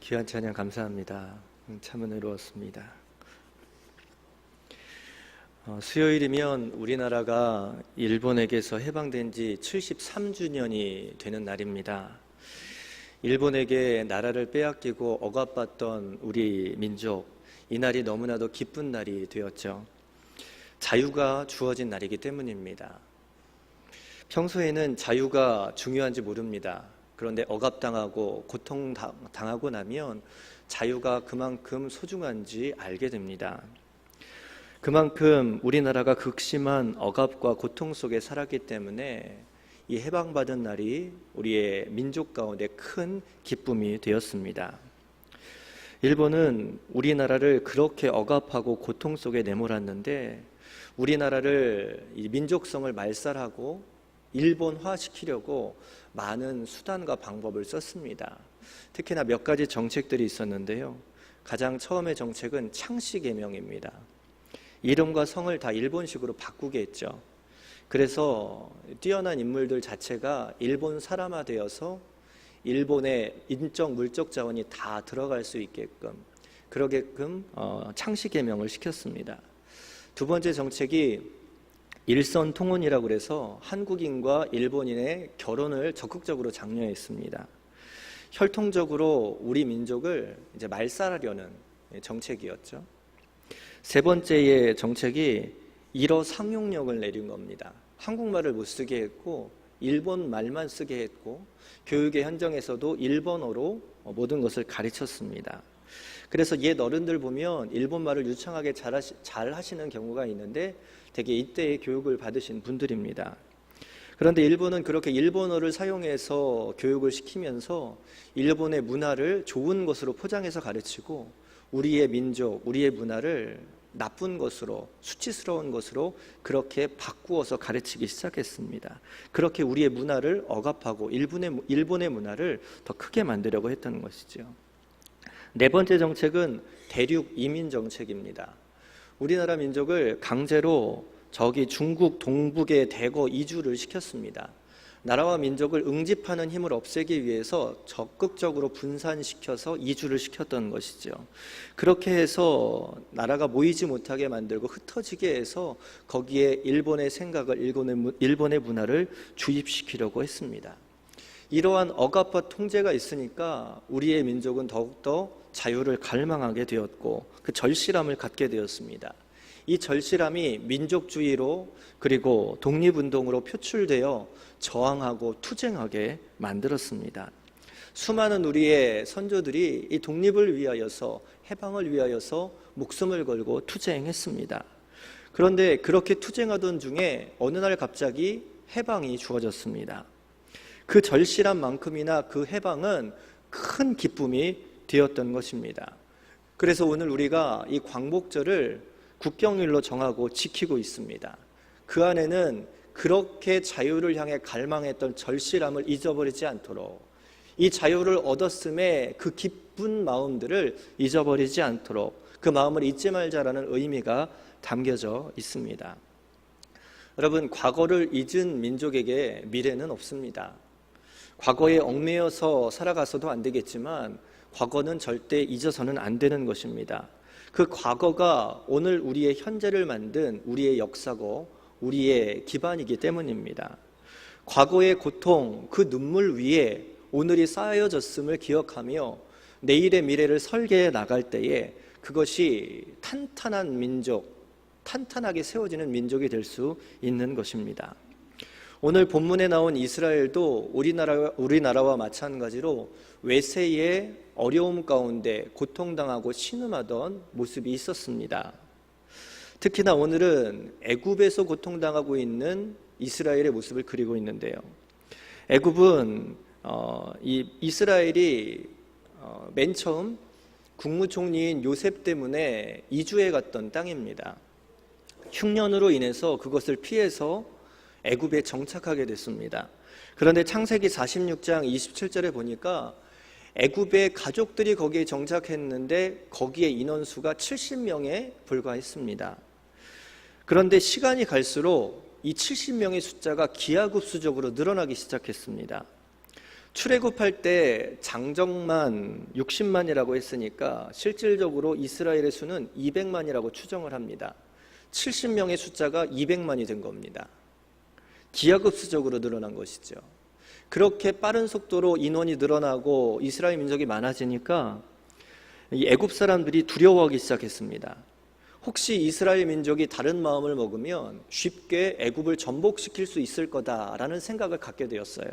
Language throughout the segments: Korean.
귀한 찬양 감사합니다. 참 은혜로웠습니다. 수요일이면 우리나라가 일본에게서 해방된 지 73주년이 되는 날입니다. 일본에게 나라를 빼앗기고 억압받던 우리 민족, 이 날이 너무나도 기쁜 날이 되었죠. 자유가 주어진 날이기 때문입니다. 평소에는 자유가 중요한지 모릅니다. 그런데 억압당하고 고통당하고 나면 자유가 그만큼 소중한지 알게 됩니다. 그만큼 우리나라가 극심한 억압과 고통 속에 살았기 때문에 이 해방받은 날이 우리의 민족 가운데 큰 기쁨이 되었습니다. 일본은 우리나라를 그렇게 억압하고 고통 속에 내몰았는데 우리나라를 이 민족성을 말살하고 일본화시키려고 많은 수단과 방법을 썼습니다. 특히나 몇 가지 정책들이 있었는데요. 가장 처음의 정책은 창씨개명입니다. 이름과 성을 다 일본식으로 바꾸게 했죠. 그래서 뛰어난 인물들 자체가 일본 사람화되어서 일본의 인적 물적 자원이 다 들어갈 수 있게끔 그러게끔 창씨개명을 시켰습니다. 두 번째 정책이 일선통혼이라고 해서 한국인과 일본인의 결혼을 적극적으로 장려했습니다. 혈통적으로 우리 민족을 이제 말살하려는 정책이었죠. 세 번째의 정책이 일어 상용령을 내린 겁니다. 한국말을 못 쓰게 했고 일본 말만 쓰게 했고 교육의 현장에서도 일본어로 모든 것을 가르쳤습니다. 그래서 옛 어른들 보면 일본말을 유창하게 잘 하시는 경우가 있는데 되게 이때의 교육을 받으신 분들입니다. 그런데 일본은 그렇게 일본어를 사용해서 교육을 시키면서 일본의 문화를 좋은 것으로 포장해서 가르치고 우리의 민족, 우리의 문화를 나쁜 것으로, 수치스러운 것으로 그렇게 바꾸어서 가르치기 시작했습니다. 그렇게 우리의 문화를 억압하고 일본의 문화를 더 크게 만들려고 했다는 것이죠. 네 번째 정책은 대륙 이민 정책입니다. 우리나라 민족을 강제로 저기 중국 동북에 대거 이주를 시켰습니다. 나라와 민족을 응집하는 힘을 없애기 위해서 적극적으로 분산시켜서 이주를 시켰던 것이죠. 그렇게 해서 나라가 모이지 못하게 만들고 흩어지게 해서 거기에 일본의 생각을, 일본의 문화를 주입시키려고 했습니다. 이러한 억압과 통제가 있으니까 우리의 민족은 더욱더 자유를 갈망하게 되었고 그 절실함을 갖게 되었습니다. 이 절실함이 민족주의로 그리고 독립운동으로 표출되어 저항하고 투쟁하게 만들었습니다. 수많은 우리의 선조들이 이 독립을 위하여서 해방을 위하여서 목숨을 걸고 투쟁했습니다. 그런데 그렇게 투쟁하던 중에 어느 날 갑자기 해방이 주어졌습니다. 그 절실함만큼이나 그 해방은 큰 기쁨이 되었던 것입니다. 그래서 오늘 우리가 이 광복절을 국경일로 정하고 지키고 있습니다. 그 안에는 그렇게 자유를 향해 갈망했던 절실함을 잊어버리지 않도록 이 자유를 얻었음에 그 기쁜 마음들을 잊어버리지 않도록 그 마음을 잊지 말자라는 의미가 담겨져 있습니다. 여러분, 과거를 잊은 민족에게 미래는 없습니다. 과거에 얽매여서 살아가서도 안 되겠지만 과거는 절대 잊어서는 안 되는 것입니다. 그 과거가 오늘 우리의 현재를 만든 우리의 역사고 우리의 기반이기 때문입니다. 과거의 고통, 그 눈물 위에 오늘이 쌓여졌음을 기억하며 내일의 미래를 설계해 나갈 때에 그것이 탄탄한 민족, 탄탄하게 세워지는 민족이 될 수 있는 것입니다. 오늘 본문에 나온 이스라엘도 우리나라와 마찬가지로 외세의 어려움 가운데 고통당하고 신음하던 모습이 있었습니다. 특히나 오늘은 애굽에서 고통당하고 있는 이스라엘의 모습을 그리고 있는데요. 애굽은 이스라엘이 맨 처음 국무총리인 요셉 때문에 이주해 갔던 땅입니다. 흉년으로 인해서 그것을 피해서 애굽에 정착하게 됐습니다. 그런데 창세기 46장 27절에 보니까 애굽의 가족들이 거기에 정착했는데 거기에 인원수가 70명에 불과했습니다. 그런데 시간이 갈수록 이 70명의 숫자가 기하급수적으로 늘어나기 시작했습니다. 출애굽할 때 장정만 60만이라고 했으니까 실질적으로 이스라엘의 수는 200만이라고 추정을 합니다. 70명의 숫자가 200만이 된 겁니다. 기하급수적으로 늘어난 것이죠. 그렇게 빠른 속도로 인원이 늘어나고 이스라엘 민족이 많아지니까 이 애굽 사람들이 두려워하기 시작했습니다. 혹시 이스라엘 민족이 다른 마음을 먹으면 쉽게 애굽을 전복시킬 수 있을 거다라는 생각을 갖게 되었어요.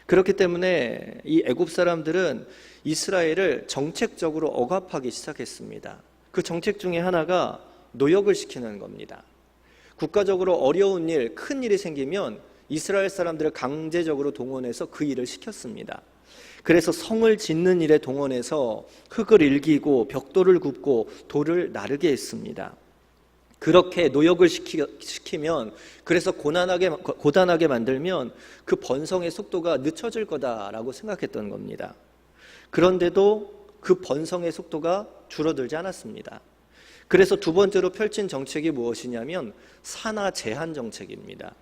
그렇기 때문에 이 애굽 사람들은 이스라엘을 정책적으로 억압하기 시작했습니다. 그 정책 중에 하나가 노역을 시키는 겁니다. 국가적으로 어려운 일, 큰 일이 생기면 이스라엘 사람들을 강제적으로 동원해서 그 일을 시켰습니다. 그래서 성을 짓는 일에 동원해서 흙을 일기고 벽돌을 굽고 돌을 나르게 했습니다. 그렇게 노역을 시키면, 그래서 고단하게 만들면 그 번성의 속도가 늦춰질 거다라고 생각했던 겁니다. 그런데도 그 번성의 속도가 줄어들지 않았습니다. 그래서 두 번째로 펼친 정책이 무엇이냐면 산하 제한 정책입니다.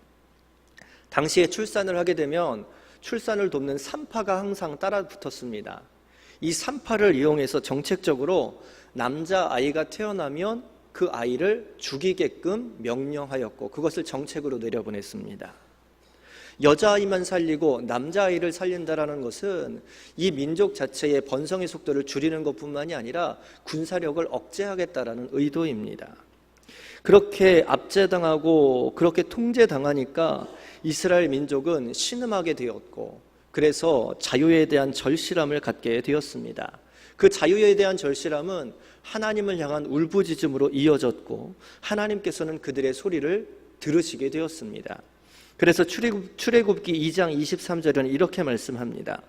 당시에 출산을 하게 되면 출산을 돕는 산파가 항상 따라 붙었습니다. 이 산파를 이용해서 정책적으로 남자아이가 태어나면 그 아이를 죽이게끔 명령하였고 그것을 정책으로 내려보냈습니다. 여자아이만 살리고 남자아이를 살린다라는 것은 이 민족 자체의 번성의 속도를 줄이는 것뿐만이 아니라 군사력을 억제하겠다라는 의도입니다. 그렇게 압제당하고 그렇게 통제당하니까 이스라엘 민족은 신음하게 되었고 그래서 자유에 대한 절실함을 갖게 되었습니다. 그 자유에 대한 절실함은 하나님을 향한 울부짖음으로 이어졌고 하나님께서는 그들의 소리를 들으시게 되었습니다. 그래서 출애굽기 2장 23절은 이렇게 말씀합니다.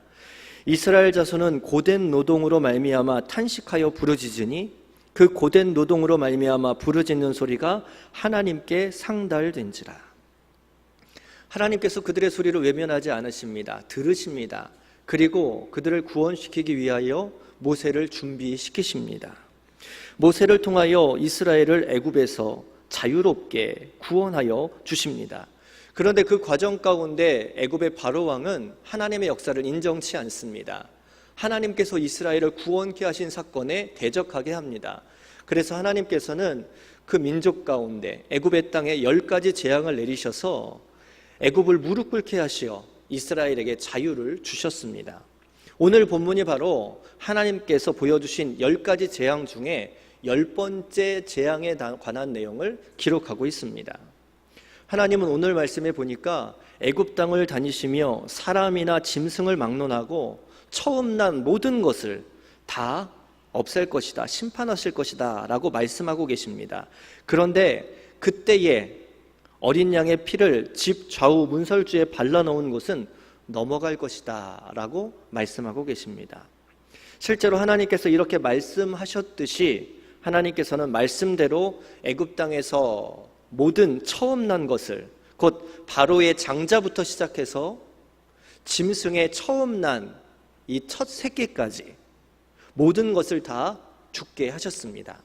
이스라엘 자손은 고된 노동으로 말미암아 탄식하여 부르짖으니 그 고된 노동으로 말미암아 부르짖는 소리가 하나님께 상달된지라. 하나님께서 그들의 소리를 외면하지 않으십니다. 들으십니다. 그리고 그들을 구원시키기 위하여 모세를 준비시키십니다. 모세를 통하여 이스라엘을 애굽에서 자유롭게 구원하여 주십니다. 그런데 그 과정 가운데 애굽의 바로 왕은 하나님의 역사를 인정치 않습니다. 하나님께서 이스라엘을 구원케 하신 사건에 대적하게 합니다. 그래서 하나님께서는 그 민족 가운데 애굽의 땅에 10가지 재앙을 내리셔서 애굽을 무릎 꿇게 하시어 이스라엘에게 자유를 주셨습니다. 오늘 본문이 바로 하나님께서 보여주신 10가지 재앙 중에 10번째 재앙에 관한 내용을 기록하고 있습니다. 하나님은 오늘 말씀에 보니까 애굽 땅을 다니시며 사람이나 짐승을 막론하고 처음 난 모든 것을 다 없앨 것이다, 심판하실 것이다 라고 말씀하고 계십니다. 그런데 그때에 어린 양의 피를 집 좌우 문설주에 발라놓은 곳은 넘어갈 것이다 라고 말씀하고 계십니다. 실제로 하나님께서 이렇게 말씀하셨듯이 하나님께서는 말씀대로 애굽 땅에서 모든 처음 난 것을, 곧 바로의 장자부터 시작해서 짐승의 처음 난 이 첫 새끼까지 모든 것을 다 죽게 하셨습니다.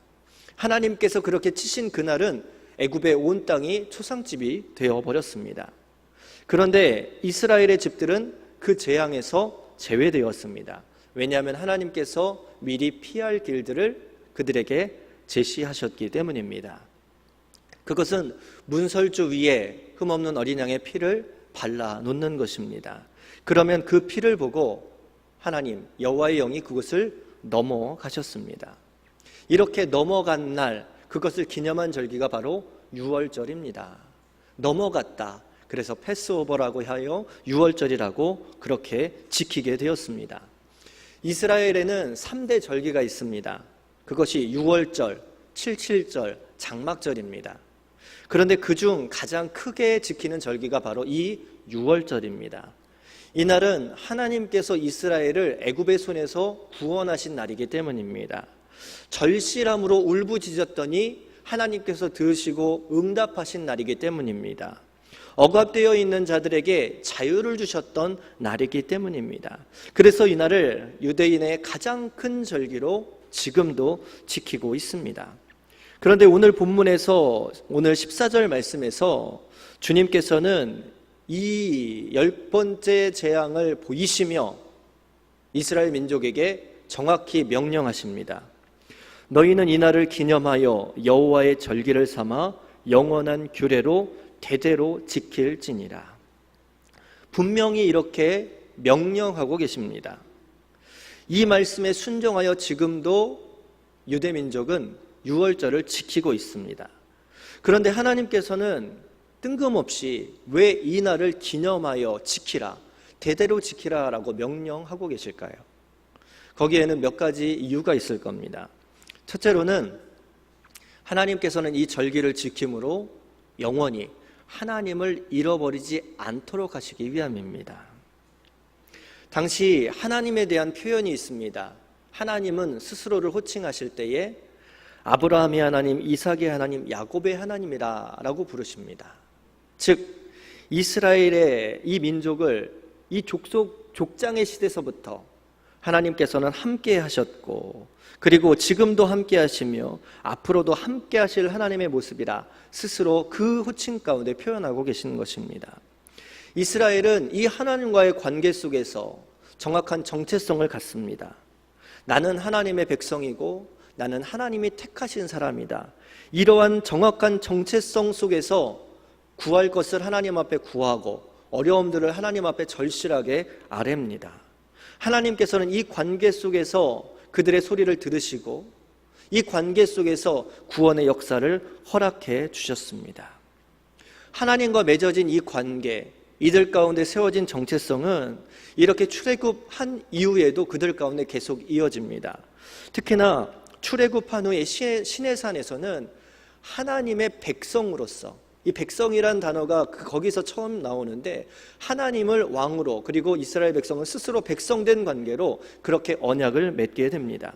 하나님께서 그렇게 치신 그날은 애굽의 온 땅이 초상집이 되어버렸습니다. 그런데 이스라엘의 집들은 그 재앙에서 제외되었습니다. 왜냐하면 하나님께서 미리 피할 길들을 그들에게 제시하셨기 때문입니다. 그것은 문설주 위에 흠없는 어린 양의 피를 발라놓는 것입니다. 그러면 그 피를 보고 하나님 여호와의 영이 그것을 넘어가셨습니다. 이렇게 넘어간 날, 그것을 기념한 절기가 바로 유월절입니다. 넘어갔다. 그래서 패스오버라고 하여 유월절이라고 그렇게 지키게 되었습니다. 이스라엘에는 3대 절기가 있습니다. 그것이 유월절, 칠칠절, 장막절입니다. 그런데 그중 가장 크게 지키는 절기가 바로 이 유월절입니다. 이날은 하나님께서 이스라엘을 애굽의 손에서 구원하신 날이기 때문입니다. 절실함으로 울부짖었더니 하나님께서 들으시고 응답하신 날이기 때문입니다. 억압되어 있는 자들에게 자유를 주셨던 날이기 때문입니다. 그래서 이날을 유대인의 가장 큰 절기로 지금도 지키고 있습니다. 그런데 오늘 본문에서 오늘 14절 말씀에서 주님께서는 이 10번째 재앙을 보이시며 이스라엘 민족에게 정확히 명령하십니다. 너희는 이날을 기념하여 여호와의 절기를 삼아 영원한 규례로 대대로 지킬지니라. 분명히 이렇게 명령하고 계십니다. 이 말씀에 순종하여 지금도 유대민족은 유월절을 지키고 있습니다. 그런데 하나님께서는 뜬금없이 왜 이 날을 기념하여 지키라, 대대로 지키라라고 명령하고 계실까요? 거기에는 몇 가지 이유가 있을 겁니다. 첫째로는 하나님께서는 이 절기를 지킴으로 영원히 하나님을 잃어버리지 않도록 하시기 위함입니다. 당시 하나님에 대한 표현이 있습니다. 하나님은 스스로를 호칭하실 때에 아브라함의 하나님, 이삭의 하나님, 야곱의 하나님이라 라고 부르십니다. 즉 이스라엘의 이 민족을 이 족장의 시대서부터 하나님께서는 함께 하셨고, 그리고 지금도 함께 하시며 앞으로도 함께 하실 하나님의 모습이라 스스로 그 호칭 가운데 표현하고 계시는 것입니다. 이스라엘은 이 하나님과의 관계 속에서 정확한 정체성을 갖습니다. 나는 하나님의 백성이고 나는 하나님이 택하신 사람이다. 이러한 정확한 정체성 속에서 구할 것을 하나님 앞에 구하고 어려움들을 하나님 앞에 절실하게 아뢰입니다. 하나님께서는 이 관계 속에서 그들의 소리를 들으시고 이 관계 속에서 구원의 역사를 허락해 주셨습니다. 하나님과 맺어진 이 관계, 이들 가운데 세워진 정체성은 이렇게 출애굽한 이후에도 그들 가운데 계속 이어집니다. 특히나 출애굽한 후에 시내산에서는 하나님의 백성으로서, 이 백성이란 단어가 거기서 처음 나오는데 하나님을 왕으로, 그리고 이스라엘 백성은 스스로 백성된 관계로 그렇게 언약을 맺게 됩니다.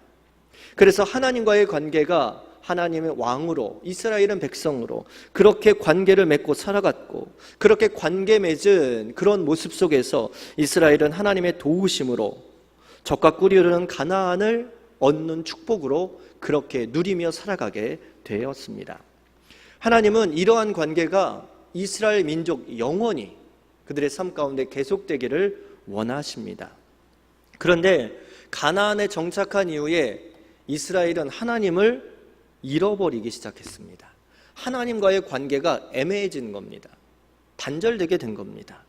그래서 하나님과의 관계가 하나님의 왕으로, 이스라엘은 백성으로 그렇게 관계를 맺고 살아갔고, 그렇게 관계 맺은 그런 모습 속에서 이스라엘은 하나님의 도우심으로 적과 꿀이 흐르는 가나안을 얻는 축복으로 그렇게 누리며 살아가게 되었습니다. 하나님은 이러한 관계가 이스라엘 민족 영원히 그들의 삶 가운데 계속되기를 원하십니다. 그런데 가나안에 정착한 이후에 이스라엘은 하나님을 잃어버리기 시작했습니다. 하나님과의 관계가 애매해진 겁니다. 단절되게 된 겁니다.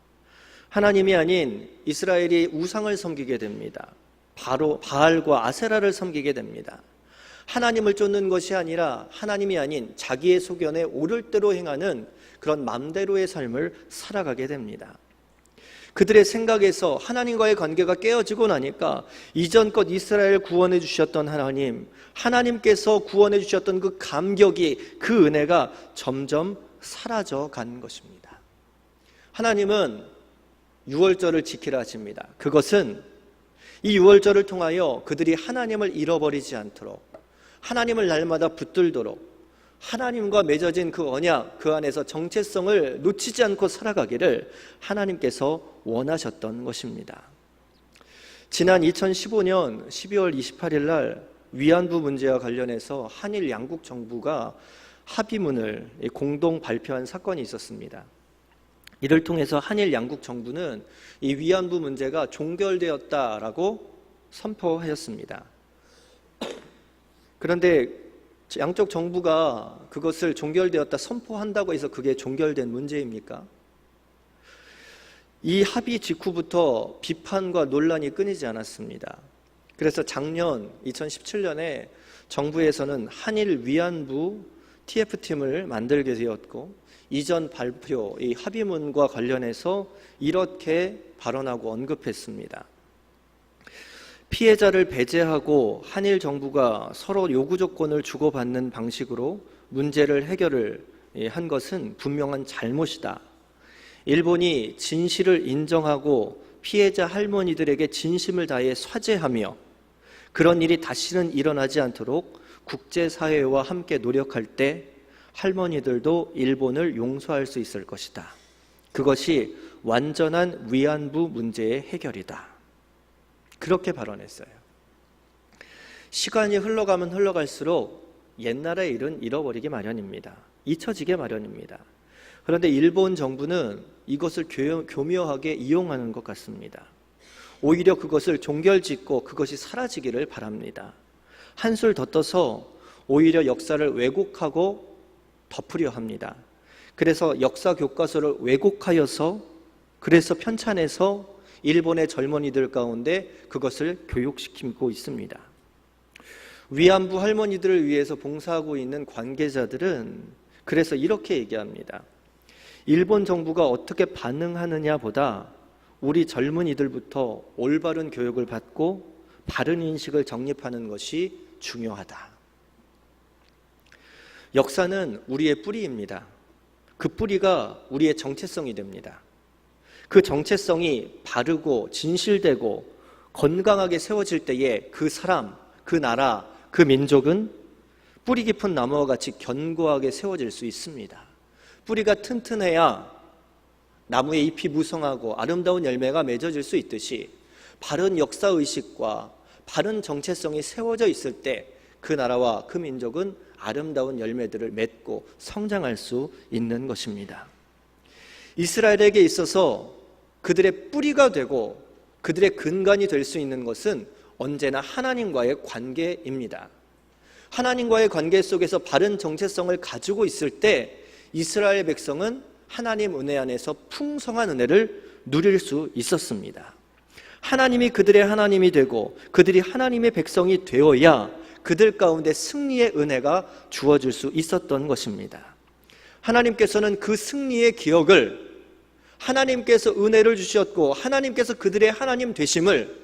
하나님이 아닌 이스라엘이 우상을 섬기게 됩니다. 바로 바알과 아세라를 섬기게 됩니다. 하나님을 쫓는 것이 아니라 하나님이 아닌 자기의 소견에 오를 대로 행하는 그런 맘대로의 삶을 살아가게 됩니다. 그들의 생각에서 하나님과의 관계가 깨어지고 나니까 이전껏 이스라엘 구원해 주셨던 하나님, 하나님께서 구원해 주셨던 그 감격이, 그 은혜가 점점 사라져 간 것입니다. 하나님은 유월절을 지키라 하십니다. 그것은 이 유월절을 통하여 그들이 하나님을 잃어버리지 않도록, 하나님을 날마다 붙들도록, 하나님과 맺어진 그 언약, 그 안에서 정체성을 놓치지 않고 살아가기를 하나님께서 원하셨던 것입니다. 지난 2015년 12월 28일 날 위안부 문제와 관련해서 한일 양국 정부가 합의문을 공동 발표한 사건이 있었습니다. 이를 통해서 한일 양국 정부는 이 위안부 문제가 종결되었다라고 선포하였습니다. 그런데 양쪽 정부가 그것을 종결되었다 선포한다고 해서 그게 종결된 문제입니까? 이 합의 직후부터 비판과 논란이 끊이지 않았습니다. 그래서 작년 2017년에 정부에서는 한일 위안부 TF팀을 만들게 되었고, 이전 발표, 이 합의문과 관련해서 이렇게 발언하고 언급했습니다. 피해자를 배제하고 한일 정부가 서로 요구 조건을 주고받는 방식으로 문제를 해결을 한 것은 분명한 잘못이다. 일본이 진실을 인정하고 피해자 할머니들에게 진심을 다해 사죄하며 그런 일이 다시는 일어나지 않도록 국제사회와 함께 노력할 때 할머니들도 일본을 용서할 수 있을 것이다. 그것이 완전한 위안부 문제의 해결이다. 그렇게 발언했어요. 시간이 흘러가면 흘러갈수록 옛날의 일은 잃어버리기 마련입니다. 잊혀지게 마련입니다. 그런데 일본 정부는 이것을 교묘하게 이용하는 것 같습니다. 오히려 그것을 종결짓고 그것이 사라지기를 바랍니다. 한술 더 떠서 오히려 역사를 왜곡하고 덮으려 합니다. 그래서 역사 교과서를 왜곡하여서, 그래서 편찬해서 일본의 젊은이들 가운데 그것을 교육시키고 있습니다. 위안부 할머니들을 위해서 봉사하고 있는 관계자들은 그래서 이렇게 얘기합니다. 일본 정부가 어떻게 반응하느냐 보다 우리 젊은이들부터 올바른 교육을 받고 바른 인식을 정립하는 것이 중요하다. 역사는 우리의 뿌리입니다. 그 뿌리가 우리의 정체성이 됩니다. 그 정체성이 바르고 진실되고 건강하게 세워질 때에 그 사람, 그 나라, 그 민족은 뿌리 깊은 나무와 같이 견고하게 세워질 수 있습니다. 뿌리가 튼튼해야 나무의 잎이 무성하고 아름다운 열매가 맺어질 수 있듯이 바른 역사의식과 바른 정체성이 세워져 있을 때 그 나라와 그 민족은 아름다운 열매들을 맺고 성장할 수 있는 것입니다. 이스라엘에게 있어서 그들의 뿌리가 되고 그들의 근간이 될 수 있는 것은 언제나 하나님과의 관계입니다. 하나님과의 관계 속에서 바른 정체성을 가지고 있을 때 이스라엘 백성은 하나님 은혜 안에서 풍성한 은혜를 누릴 수 있었습니다. 하나님이 그들의 하나님이 되고 그들이 하나님의 백성이 되어야 그들 가운데 승리의 은혜가 주어질 수 있었던 것입니다. 하나님께서는 그 승리의 기억을, 하나님께서 은혜를 주셨고 하나님께서 그들의 하나님 되심을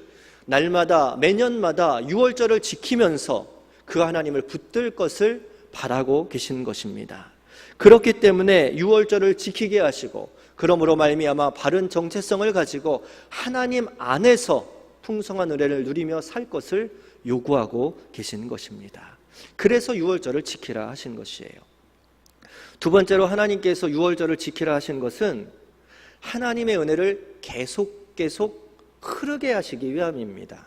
날마다 매년마다 유월절을 지키면서 그 하나님을 붙들 것을 바라고 계신 것입니다. 그렇기 때문에 유월절을 지키게 하시고 그러므로 말미암아 바른 정체성을 가지고 하나님 안에서 풍성한 은혜를 누리며 살 것을 요구하고 계신 것입니다. 그래서 유월절을 지키라 하신 것이에요. 두 번째로 하나님께서 유월절을 지키라 하신 것은 하나님의 은혜를 계속 흐르게 하시기 위함입니다.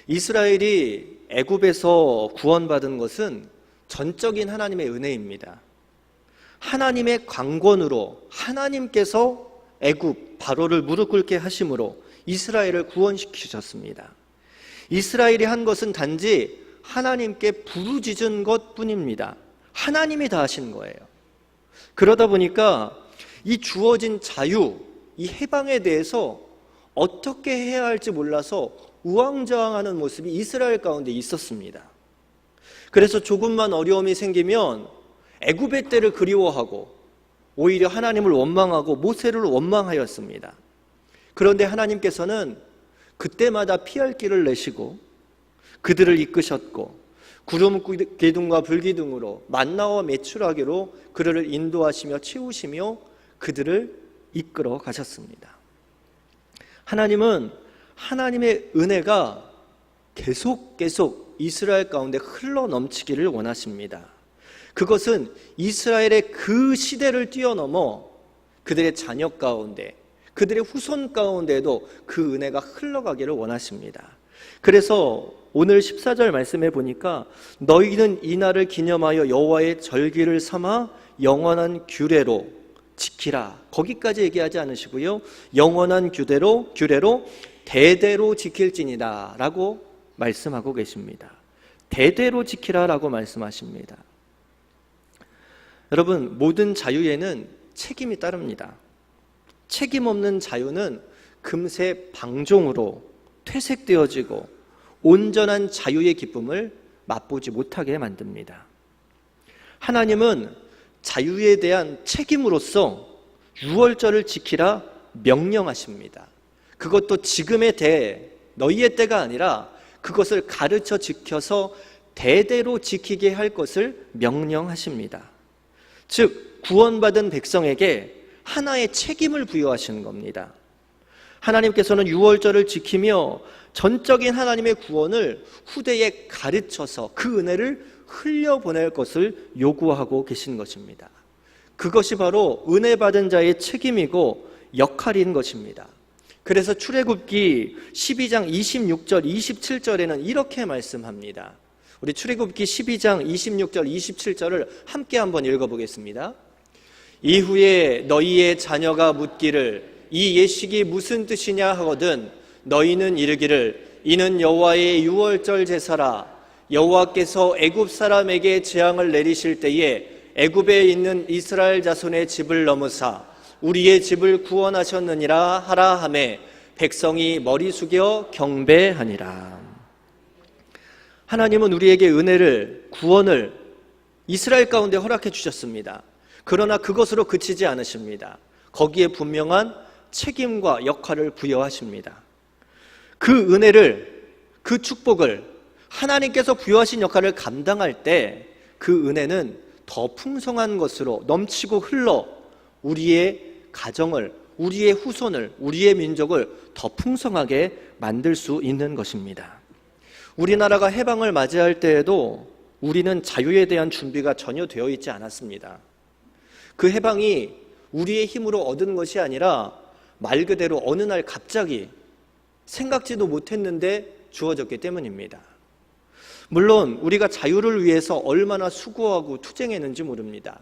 이스라엘이 애굽에서 구원받은 것은 전적인 하나님의 은혜입니다. 하나님의 강권으로 하나님께서 애굽 바로를 무릎 꿇게 하심으로 이스라엘을 구원시키셨습니다. 이스라엘이 한 것은 단지 하나님께 부르짖은 것뿐입니다. 하나님이 다 하신 거예요. 그러다 보니까 이 주어진 자유, 이 해방에 대해서 어떻게 해야 할지 몰라서 우왕좌왕하는 모습이 이스라엘 가운데 있었습니다. 그래서 조금만 어려움이 생기면 애굽의 때를 그리워하고 오히려 하나님을 원망하고 모세를 원망하였습니다. 그런데 하나님께서는 그때마다 피할 길을 내시고 그들을 이끄셨고 구름 기둥과 불기둥으로 만나와 메추라기로 그들을 인도하시며 채우시며 그들을 이끌어 가셨습니다. 하나님은 하나님의 은혜가 계속 이스라엘 가운데 흘러 넘치기를 원하십니다. 그것은 이스라엘의 그 시대를 뛰어넘어 그들의 자녀 가운데, 그들의 후손 가운데에도 그 은혜가 흘러가기를 원하십니다. 그래서 오늘 14절 말씀에 보니까 너희는 이 날을 기념하여 여호와의 절기를 삼아 영원한 규례로 지키라. 거기까지 얘기하지 않으시고요. 영원한 규례로 대대로 지킬지니라 라고 말씀하고 계십니다. 대대로 지키라라고 말씀하십니다. 여러분, 모든 자유에는 책임이 따릅니다. 책임 없는 자유는 금세 방종으로 퇴색되어지고 온전한 자유의 기쁨을 맛보지 못하게 만듭니다. 하나님은 자유에 대한 책임으로서 유월절을 지키라 명령하십니다. 그것도 지금의 너희의 때가 아니라 그것을 가르쳐 지켜서 대대로 지키게 할 것을 명령하십니다. 즉 구원받은 백성에게 하나의 책임을 부여하시는 겁니다. 하나님께서는 유월절을 지키며 전적인 하나님의 구원을 후대에 가르쳐서 그 은혜를 흘려보낼 것을 요구하고 계신 것입니다. 그것이 바로 은혜 받은 자의 책임이고 역할인 것입니다. 그래서 출애굽기 12장 26절 27절에는 이렇게 말씀합니다. 우리 출애굽기 12장 26절 27절을 함께 한번 읽어보겠습니다. 이후에 너희의 자녀가 묻기를 이 예식이 무슨 뜻이냐 하거든 너희는 이르기를 이는 여호와의 유월절 제사라. 여호와께서 애굽 사람에게 재앙을 내리실 때에 애굽에 있는 이스라엘 자손의 집을 넘으사 우리의 집을 구원하셨느니라 하라 하매 백성이 머리 숙여 경배하니라. 하나님은 우리에게 은혜를, 구원을 이스라엘 가운데 허락해 주셨습니다. 그러나 그것으로 그치지 않으십니다. 거기에 분명한 책임과 역할을 부여하십니다. 그 은혜를, 그 축복을 하나님께서 부여하신 역할을 감당할 때 그 은혜는 더 풍성한 것으로 넘치고 흘러 우리의 가정을, 우리의 후손을, 우리의 민족을 더 풍성하게 만들 수 있는 것입니다. 우리나라가 해방을 맞이할 때에도 우리는 자유에 대한 준비가 전혀 되어 있지 않았습니다. 그 해방이 우리의 힘으로 얻은 것이 아니라 말 그대로 어느 날 갑자기 생각지도 못했는데 주어졌기 때문입니다. 물론 우리가 자유를 위해서 얼마나 수고하고 투쟁했는지 모릅니다.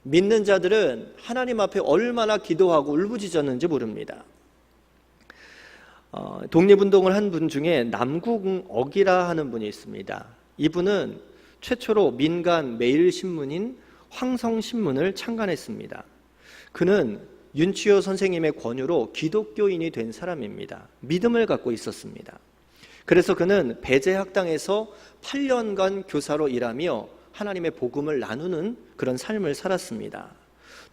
믿는 자들은 하나님 앞에 얼마나 기도하고 울부짖었는지 모릅니다. 독립운동을 한 분 중에 남궁억이라 하는 분이 있습니다. 이분은 최초로 민간 매일신문인 황성신문을 창간했습니다. 그는 윤치호 선생님의 권유로 기독교인이 된 사람입니다. 믿음을 갖고 있었습니다. 그래서 그는 배제학당에서 8년간 교사로 일하며 하나님의 복음을 나누는 그런 삶을 살았습니다.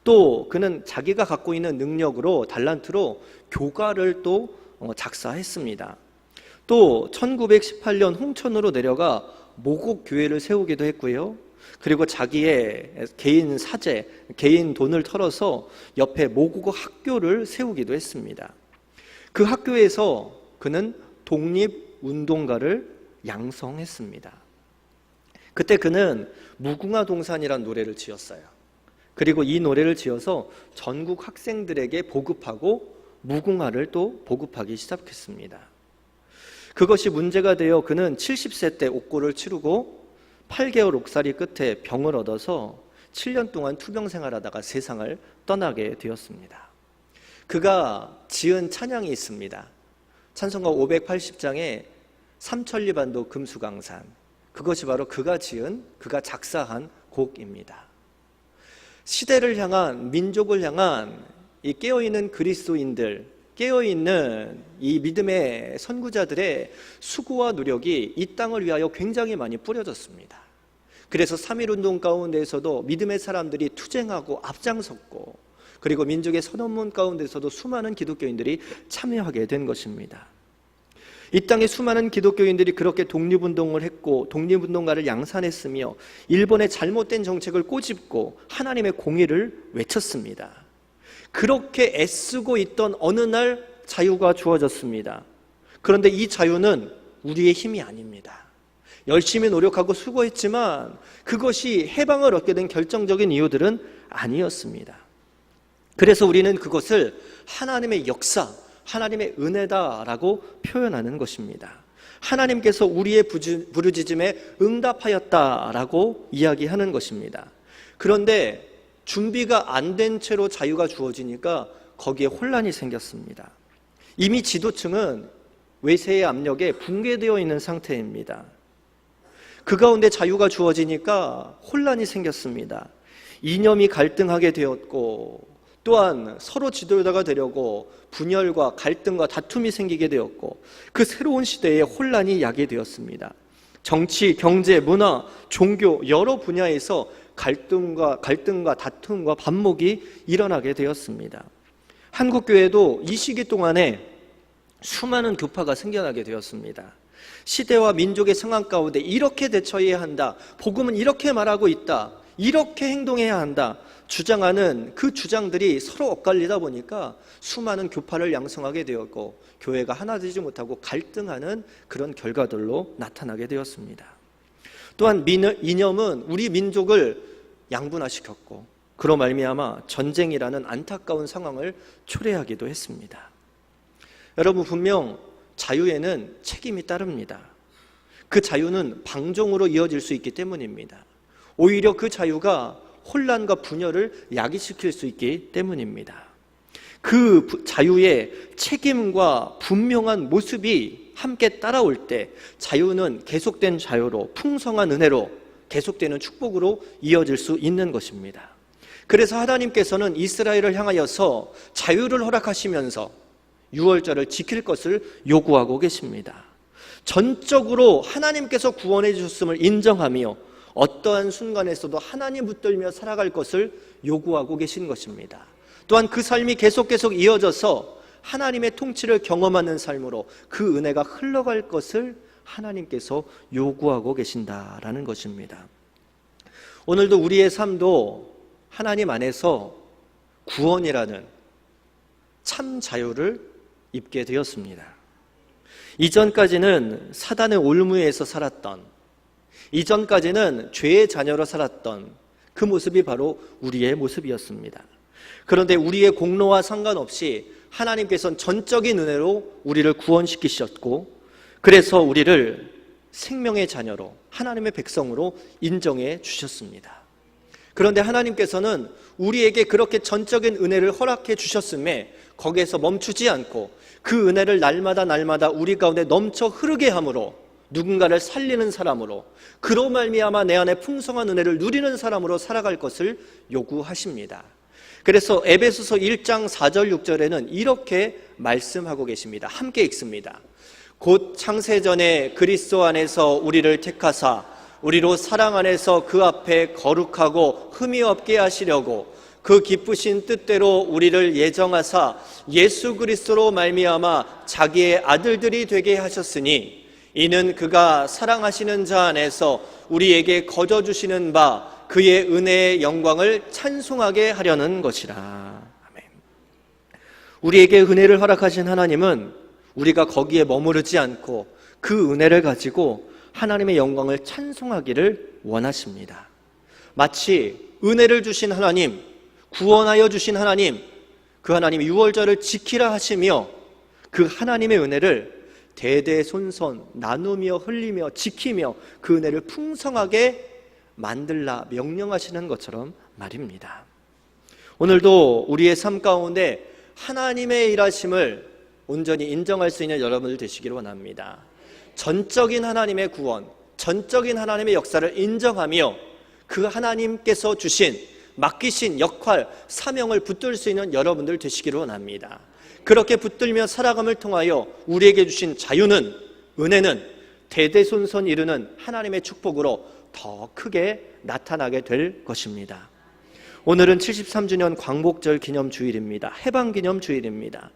또 그는 자기가 갖고 있는 능력으로, 달란트로 교가를 또 작사했습니다. 또 1918년 홍천으로 내려가 모곡교회를 세우기도 했고요. 그리고 자기의 개인 사재, 개인 돈을 털어서 옆에 모국어 학교를 세우기도 했습니다. 그 학교에서 그는 독립운동가를 양성했습니다. 그때 그는 무궁화 동산이라는 노래를 지었어요. 그리고 이 노래를 지어서 전국 학생들에게 보급하고 무궁화를 또 보급하기 시작했습니다. 그것이 문제가 되어 그는 70세 때 옥고를 치르고 8개월 옥살이 끝에 병을 얻어서 7년 동안 투병 생활하다가 세상을 떠나게 되었습니다. 그가 지은 찬양이 있습니다. 찬송가 580장에 삼천리반도 금수강산, 그것이 바로 그가 지은, 그가 작사한 곡입니다. 시대를 향한, 민족을 향한 이 깨어있는 그리스도인들, 깨어있는 이 믿음의 선구자들의 수고와 노력이 이 땅을 위하여 굉장히 많이 뿌려졌습니다. 그래서 3.1운동 가운데에서도 믿음의 사람들이 투쟁하고 앞장섰고, 그리고 민족의 선언문 가운데서도 수많은 기독교인들이 참여하게 된 것입니다. 이 땅에 수많은 기독교인들이 그렇게 독립운동을 했고 독립운동가를 양산했으며 일본의 잘못된 정책을 꼬집고 하나님의 공의를 외쳤습니다. 그렇게 애쓰고 있던 어느 날 자유가 주어졌습니다. 그런데 이 자유는 우리의 힘이 아닙니다. 열심히 노력하고 수고했지만 그것이 해방을 얻게 된 결정적인 이유들은 아니었습니다. 그래서 우리는 그것을 하나님의 역사, 하나님의 은혜다라고 표현하는 것입니다. 하나님께서 우리의 부르짖음에 응답하였다라고 이야기하는 것입니다. 그런데 준비가 안 된 채로 자유가 주어지니까 거기에 혼란이 생겼습니다. 이미 지도층은 외세의 압력에 붕괴되어 있는 상태입니다. 그 가운데 자유가 주어지니까 혼란이 생겼습니다. 이념이 갈등하게 되었고 또한 서로 지도자가 되려고 분열과 갈등과 다툼이 생기게 되었고 그 새로운 시대에 혼란이 야기되었습니다. 정치, 경제, 문화, 종교 여러 분야에서 갈등과 다툼과 반목이 일어나게 되었습니다. 한국교회도 이 시기 동안에 수많은 교파가 생겨나게 되었습니다. 시대와 민족의 상황 가운데 이렇게 대처해야 한다, 복음은 이렇게 말하고 있다, 이렇게 행동해야 한다 주장하는 그 주장들이 서로 엇갈리다 보니까 수많은 교파를 양성하게 되었고 교회가 하나 되지 못하고 갈등하는 그런 결과들로 나타나게 되었습니다. 또한 이념은 우리 민족을 양분화시켰고 그로 말미암아 전쟁이라는 안타까운 상황을 초래하기도 했습니다. 여러분, 분명 자유에는 책임이 따릅니다. 그 자유는 방종으로 이어질 수 있기 때문입니다. 오히려 그 자유가 혼란과 분열을 야기시킬 수 있기 때문입니다. 그 자유의 책임과 분명한 모습이 함께 따라올 때 자유는 계속된 자유로, 풍성한 은혜로, 계속되는 축복으로 이어질 수 있는 것입니다. 그래서 하나님께서는 이스라엘을 향하여서 자유를 허락하시면서 유월절을 지킬 것을 요구하고 계십니다. 전적으로 하나님께서 구원해 주셨음을 인정하며 어떠한 순간에서도 하나님 붙들며 살아갈 것을 요구하고 계신 것입니다. 또한 그 삶이 계속 이어져서 하나님의 통치를 경험하는 삶으로 그 은혜가 흘러갈 것을 하나님께서 요구하고 계신다라는 것입니다. 오늘도 우리의 삶도 하나님 안에서 구원이라는 참 자유를 입게 되었습니다. 이전까지는 사단의 올무에서 살았던, 이전까지는 죄의 자녀로 살았던 그 모습이 바로 우리의 모습이었습니다. 그런데 우리의 공로와 상관없이 하나님께서는 전적인 은혜로 우리를 구원시키셨고, 그래서 우리를 생명의 자녀로, 하나님의 백성으로 인정해 주셨습니다. 그런데 하나님께서는 우리에게 그렇게 전적인 은혜를 허락해 주셨음에 거기에서 멈추지 않고 그 은혜를 날마다 우리 가운데 넘쳐 흐르게 함으로, 누군가를 살리는 사람으로, 그로 말미암아 내 안에 풍성한 은혜를 누리는 사람으로 살아갈 것을 요구하십니다. 그래서 에베소서 1장 4절 6절에는 이렇게 말씀하고 계십니다. 함께 읽습니다. 곧 창세전에 그리스도 안에서 우리를 택하사 우리로 사랑 안에서 그 앞에 거룩하고 흠이 없게 하시려고 그 기쁘신 뜻대로 우리를 예정하사 예수 그리스도로 말미암아 자기의 아들들이 되게 하셨으니 이는 그가 사랑하시는 자 안에서 우리에게 거저 주시는 바 그의 은혜의 영광을 찬송하게 하려는 것이라. 아멘. 우리에게 은혜를 허락하신 하나님은 우리가 거기에 머무르지 않고 그 은혜를 가지고 하나님의 영광을 찬송하기를 원하십니다. 마치 은혜를 주신 하나님, 구원하여 주신 하나님, 그 하나님이 유월절을 지키라 하시며 그 하나님의 은혜를 대대손손 나누며 흘리며 지키며 그 은혜를 풍성하게 만들라 명령하시는 것처럼 말입니다. 오늘도 우리의 삶 가운데 하나님의 일하심을 온전히 인정할 수 있는 여러분들 되시기를 원합니다. 전적인 하나님의 구원, 전적인 하나님의 역사를 인정하며 그 하나님께서 주신, 맡기신 역할, 사명을 붙들 수 있는 여러분들 되시기를 원합니다. 그렇게 붙들며 살아감을 통하여 우리에게 주신 자유는, 은혜는 대대손손 이루는 하나님의 축복으로 더 크게 나타나게 될 것입니다. 오늘은 73주년 광복절 기념주일입니다. 해방기념주일입니다.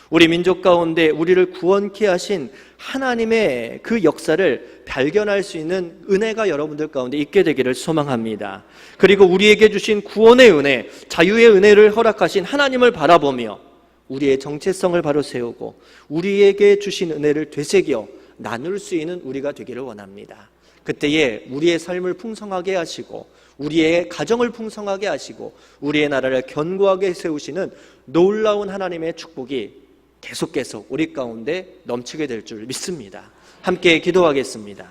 우리 민족 가운데 우리를 구원케 하신 하나님의 그 역사를 발견할 수 있는 은혜가 여러분들 가운데 있게 되기를 소망합니다. 그리고 우리에게 주신 구원의 은혜, 자유의 은혜를 허락하신 하나님을 바라보며 우리의 정체성을 바로 세우고 우리에게 주신 은혜를 되새겨 나눌 수 있는 우리가 되기를 원합니다. 그때에 우리의 삶을 풍성하게 하시고 우리의 가정을 풍성하게 하시고 우리의 나라를 견고하게 세우시는 놀라운 하나님의 축복이 계속 우리 가운데 넘치게 될 줄 믿습니다. 함께 기도하겠습니다.